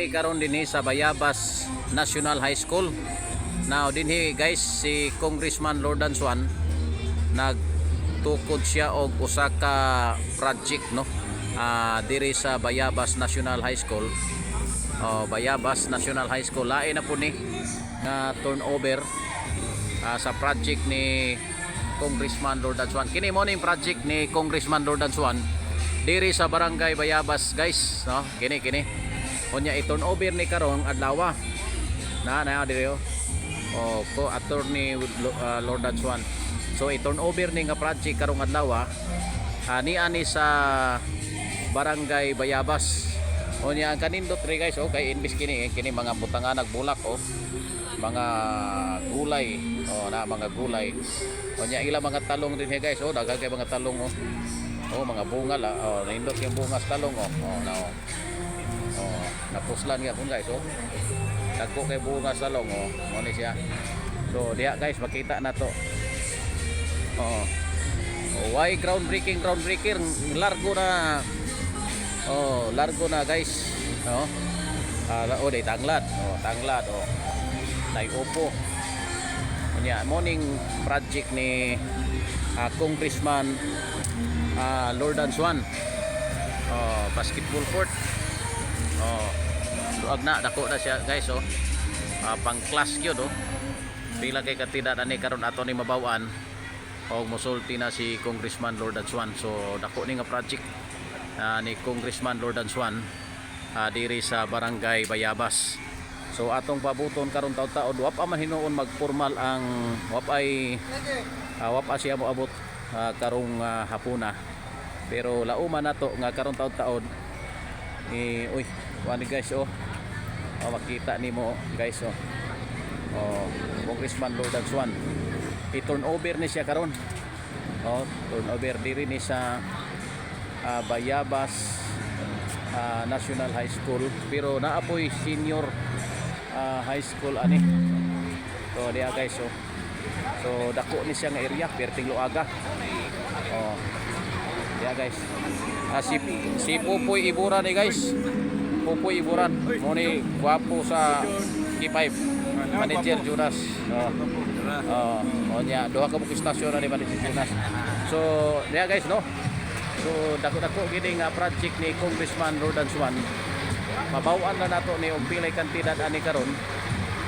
ari karon dinhi sa Bayabas National High School. Now dinhi guys si Congressman Lordan Swan nagtukod siya og usa ka project no. Diri sa Bayabas National High School. Bayabas National High School lain na po ni nga turnover sa project ni Congressman Lordan Swan. Kini mo ning project ni Congressman Lordan Swan diri sa barangay Bayabas guys no. Kini unya i-turnover ni karong adlaw na diri ko attorney Lordan Swan. So i-turnover ni nga project karong adlaw ani sa barangay Bayabas. Unya ang kanindot ri guys kay imbis kini mga butangan nagbulak mga gulay na mga gulay. Unya ila mga talong din guys daghang kay mga talong mga bunga la nindot yung bunga sa talong napuslan nga pun guys dagko kay bunga sa talong mo ni siya. So diha guys makita na to why groundbreaking largo na guys day tanglad tay upo unya morning project ni Congressman Lordan Swan basketball court duag na dako na siya guys pang class gyud pila kay katida ani karon ato ni mabaw-an og mosulti na si Congressman Lordan Swan. So dako ni nga project ni Congressman Lordan Swan diri sa barangay Bayabas. So atong pabuton karon taud-taud wa pa man hinuon magpormal ang wa pa siya moabot karong hapuna. Pero lauman nato nga karon taud-taud wani guys makita nimo guys Congressman Lordan Swan i-turnover ni siya karon turnover diri ni sa Bayabas National High School, pero naapoy senior high school ani. So diya guys so dako ni siya nga area perting Luaga. Diya guys si Pupoy Iburan ni guys. Pupoy Iburan mo ni gwapo sa K5 manager Jonas. Nya duha ka buki stasyon ni manager Jonas. So diya guys no. So dako-dako gini nga project ni Congressman Lordan Swan. Mabaw-an na nato ni og pilay kantidad ani karon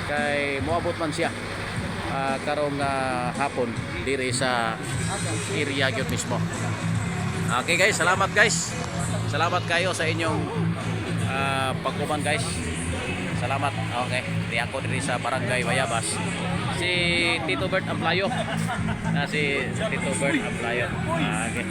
kay moabot man siya karong hapon diri sa area gyud mismo. Okay guys, salamat guys. Salamat kayo sa inyong pagkuman guys. Salamat. Okay, di ako diri sa barangay Bayabas. Si Tito Bert Amplayo. Si Tito Bert Amplayo. Okay.